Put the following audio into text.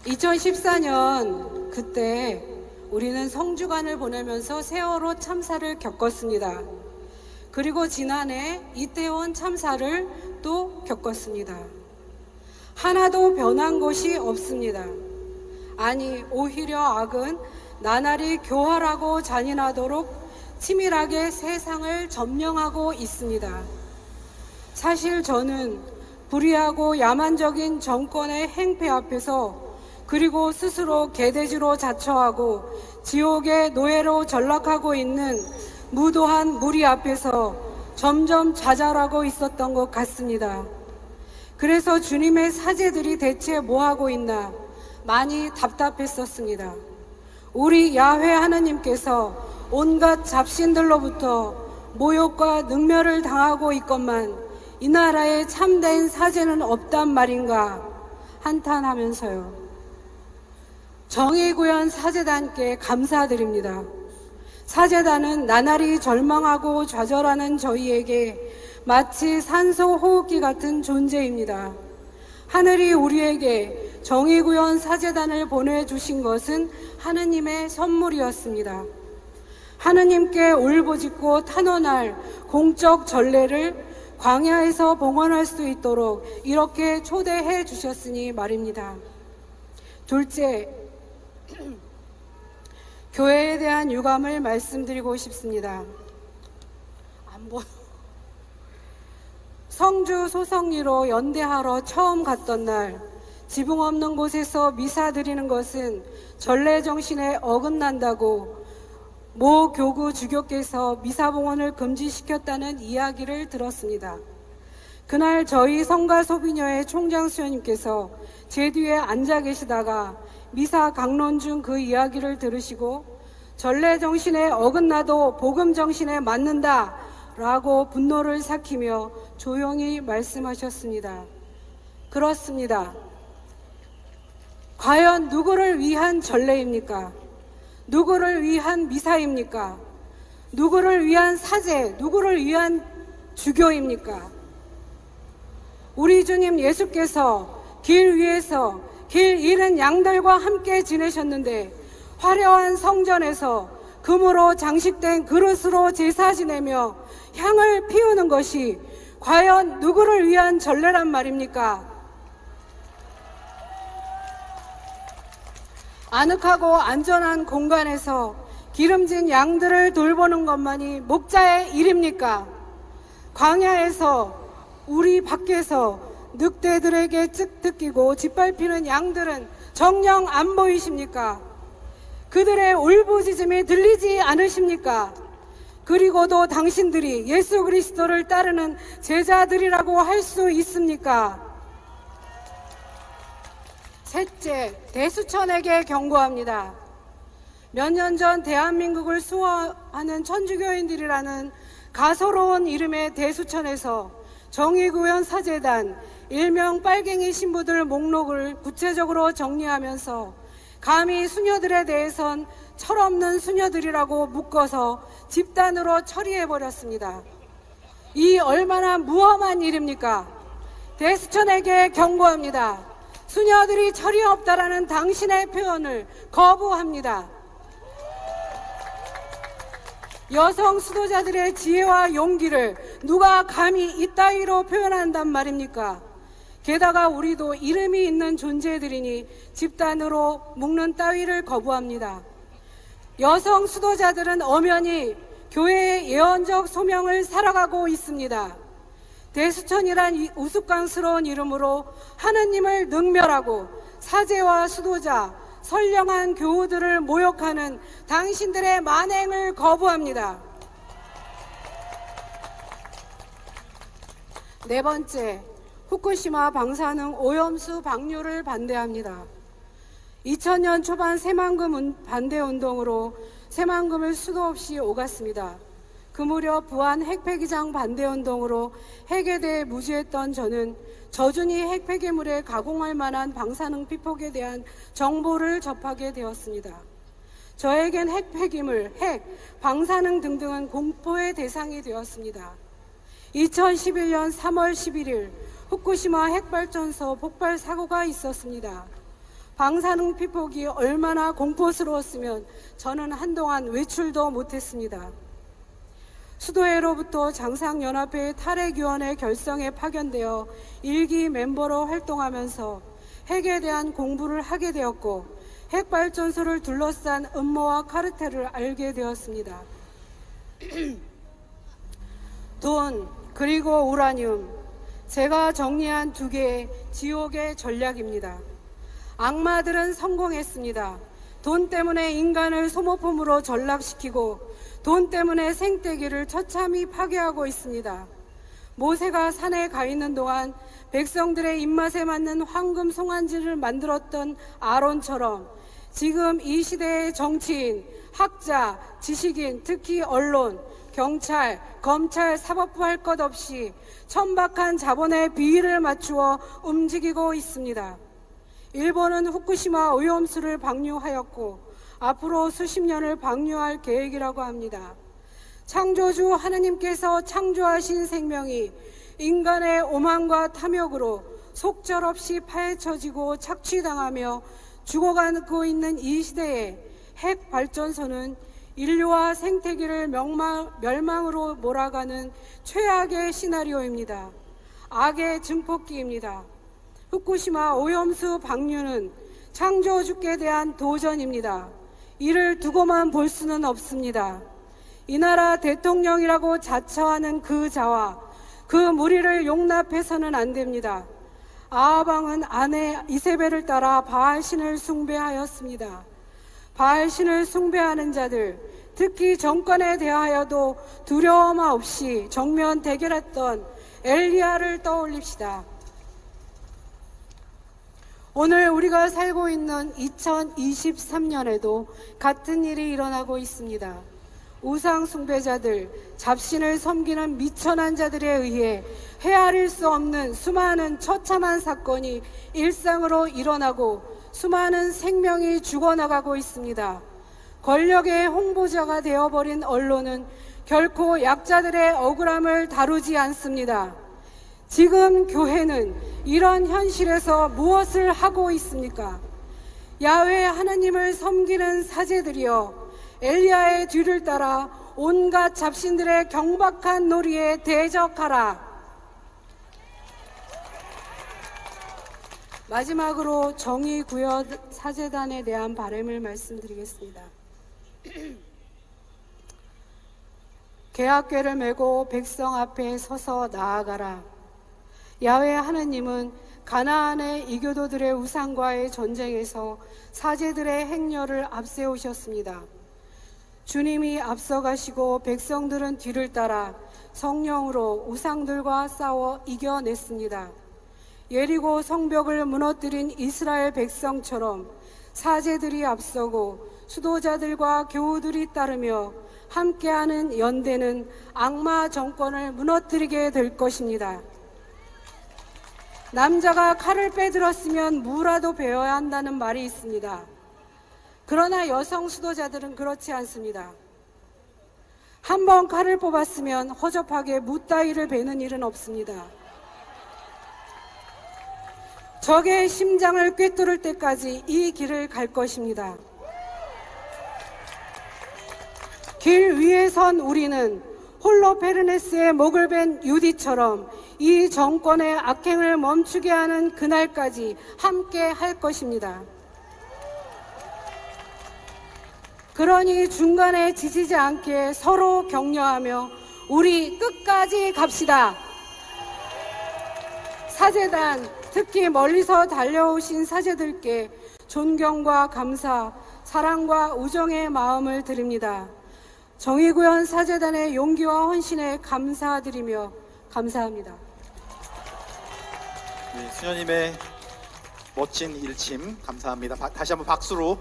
2014년 그때 우리는 성주간을 보내면서 세월호 참사를 겪었습니다. 그리고 지난해 이태원 참사를 또 겪었습니다. 하나도 변한 것이 없습니다. 아니, 오히려 악은 나날이 교활하고 잔인하도록 치밀하게 세상을 점령하고 있습니다. 사실 저는 불의하고 야만적인 정권의 행패 앞에서, 그리고 스스로 개돼지로 자처하고 지옥의 노예로 전락하고 있는 무도한 무리 앞에서 점점 좌절하고 있었던 것 같습니다. 그래서 주님의 사제들이 대체 뭐하고 있나 많이 답답했었습니다. 우리 야훼 하느님께서 온갖 잡신들로부터 모욕과 능멸을 당하고 있건만 이 나라에 참된 사제는 없단 말인가 한탄하면서요. 정의구현 사제단께 감사드립니다. 사제단은 나날이 절망하고 좌절하는 저희에게 마치 산소 호흡기 같은 존재입니다. 하늘이 우리에게 정의구현 사제단을 보내주신 것은 하느님의 선물이었습니다. 하느님께 울부짖고 탄원할 공적 전례를 광야에서 봉헌할 수 있도록 이렇게 초대해 주셨으니 말입니다. 둘째, 교회에 대한 유감을 말씀드리고 싶습니다. 성주 소성리로 연대하러 처음 갔던 날, 지붕 없는 곳에서 미사 드리는 것은 전례 정신에 어긋난다고 모 교구 주교께서 미사봉헌을 금지시켰다는 이야기를 들었습니다. 그날 저희 성가소비녀회 총장 수녀님께서 제 뒤에 앉아 계시다가 미사 강론 중 그 이야기를 들으시고 전례 정신에 어긋나도 복음 정신에 맞는다 라고 분노를 삭히며 조용히 말씀하셨습니다. 그렇습니다. 과연 누구를 위한 전례입니까? 누구를 위한 미사입니까? 누구를 위한 사제, 누구를 위한 주교입니까? 우리 주님 예수께서 길 위에서 길 잃은 양들과 함께 지내셨는데 화려한 성전에서 금으로 장식된 그릇으로 제사 지내며 향을 피우는 것이 과연 누구를 위한 전례란 말입니까? 아늑하고 안전한 공간에서 기름진 양들을 돌보는 것만이 목자의 일입니까? 광야에서 우리 밖에서 늑대들에게 뜯기고 짓밟히는 양들은 정녕 안 보이십니까? 그들의 울부짖음이 들리지 않으십니까? 그리고도 당신들이 예수 그리스도를 따르는 제자들이라고 할 수 있습니까? 셋째, 대수천에게 경고합니다. 몇 년 전 대한민국을 수호하는 천주교인들이라는 가소로운 이름의 대수천에서 정의구현 사제단, 일명 빨갱이 신부들 목록을 구체적으로 정리하면서 감히 수녀들에 대해선 철없는 수녀들이라고 묶어서 집단으로 처리해버렸습니다. 이 얼마나 무엄한 일입니까? 대수천에게 경고합니다. 수녀들이 철이 없다라는 당신의 표현을 거부합니다. 여성 수도자들의 지혜와 용기를 누가 감히 이따위로 표현한단 말입니까? 게다가 우리도 이름이 있는 존재들이니 집단으로 묶는 따위를 거부합니다. 여성 수도자들은 엄연히 교회의 예언적 소명을 살아가고 있습니다. 대수천이란 우스꽝스러운 이름으로 하느님을 능멸하고 사제와 수도자, 선량한 교우들을 모욕하는 당신들의 만행을 거부합니다. 네 번째, 후쿠시마 방사능 오염수 방류를 반대합니다. 2000년 초반 새만금 반대운동으로 새만금을 수도 없이 오갔습니다. 그 무렵 부안 핵폐기장 반대운동으로 핵에 대해 무지했던 저는 저준히 핵폐기물에 가공할 만한 방사능 피폭에 대한 정보를 접하게 되었습니다. 저에겐 핵폐기물, 핵, 방사능 등등은 공포의 대상이 되었습니다. 2011년 3월 11일 후쿠시마 핵발전소 폭발 사고가 있었습니다. 방사능 피폭이 얼마나 공포스러웠으면 저는 한동안 외출도 못했습니다. 수도회로부터 장상연합회 탈핵위원회 결성에 파견되어 1기 멤버로 활동하면서 핵에 대한 공부를 하게 되었고 핵발전소를 둘러싼 음모와 카르텔을 알게 되었습니다. 돈 그리고 우라늄, 제가 정리한 두 개의 지옥의 전략입니다. 악마들은 성공했습니다. 돈 때문에 인간을 소모품으로 전락시키고 돈 때문에 생태계를 처참히 파괴하고 있습니다. 모세가 산에 가 있는 동안 백성들의 입맛에 맞는 황금 송아지를 만들었던 아론처럼 지금 이 시대의 정치인, 학자, 지식인, 특히 언론, 경찰, 검찰, 사법부 할 것 없이 천박한 자본의 비위를 맞추어 움직이고 있습니다. 일본은 후쿠시마 오염수를 방류하였고 앞으로 수십 년을 방류할 계획이라고 합니다. 창조주 하느님께서 창조하신 생명이 인간의 오만과 탐욕으로 속절없이 파헤쳐지고 착취당하며 죽어가고 있는 이 시대에 핵 발전소는 인류와 생태계를 멸망으로 몰아가는 최악의 시나리오입니다. 악의 증폭기입니다. 후쿠시마 오염수 방류는 창조주께 대한 도전입니다. 이를 두고만 볼 수는 없습니다. 이 나라 대통령이라고 자처하는 그 자와 그 무리를 용납해서는 안 됩니다. 아하방은 아내 이세벨을 따라 바알신을 숭배하였습니다. 바알신을 숭배하는 자들, 특히 정권에 대하여도 두려움 없이 정면 대결했던 엘리야를 떠올립시다. 오늘 우리가 살고 있는 2023년에도 같은 일이 일어나고 있습니다. 우상 숭배자들, 잡신을 섬기는 미천한 자들에 의해 헤아릴 수 없는 수많은 처참한 사건이 일상으로 일어나고 수많은 생명이 죽어나가고 있습니다. 권력의 홍보자가 되어버린 언론은 결코 약자들의 억울함을 다루지 않습니다. 지금 교회는 이런 현실에서 무엇을 하고 있습니까? 야훼 하나님을 섬기는 사제들이여, 엘리야의 뒤를 따라 온갖 잡신들의 경박한 놀이에 대적하라. 마지막으로 정의구현 사제단에 대한 바람을 말씀드리겠습니다. 개학궤를 메고 백성 앞에 서서 나아가라. 야훼 하나님은 가나안의 이교도들의 우상과의 전쟁에서 사제들의 행렬을 앞세우셨습니다. 주님이 앞서가시고 백성들은 뒤를 따라 성령으로 우상들과 싸워 이겨냈습니다. 예리고 성벽을 무너뜨린 이스라엘 백성처럼 사제들이 앞서고 수도자들과 교우들이 따르며 함께하는 연대는 악마 정권을 무너뜨리게 될 것입니다. 남자가 칼을 빼들었으면 무라도 베어야 한다는 말이 있습니다. 그러나 여성 수도자들은 그렇지 않습니다. 한 번 칼을 뽑았으면 허접하게 무 따위를 베는 일은 없습니다. 적의 심장을 꿰뚫을 때까지 이 길을 갈 것입니다. 길 위에 선 우리는 홀로페르네스의 목을 벤 유디처럼 이 정권의 악행을 멈추게 하는 그날까지 함께 할 것입니다. 그러니 중간에 지치지 않게 서로 격려하며 우리 끝까지 갑시다. 사제단, 특히 멀리서 달려오신 사제들께 존경과 감사, 사랑과 우정의 마음을 드립니다. 정의구현 사제단의 용기와 헌신에 감사드리며 감사합니다. 네, 수녀님의 멋진 일침 감사합니다. 다시 한번 박수로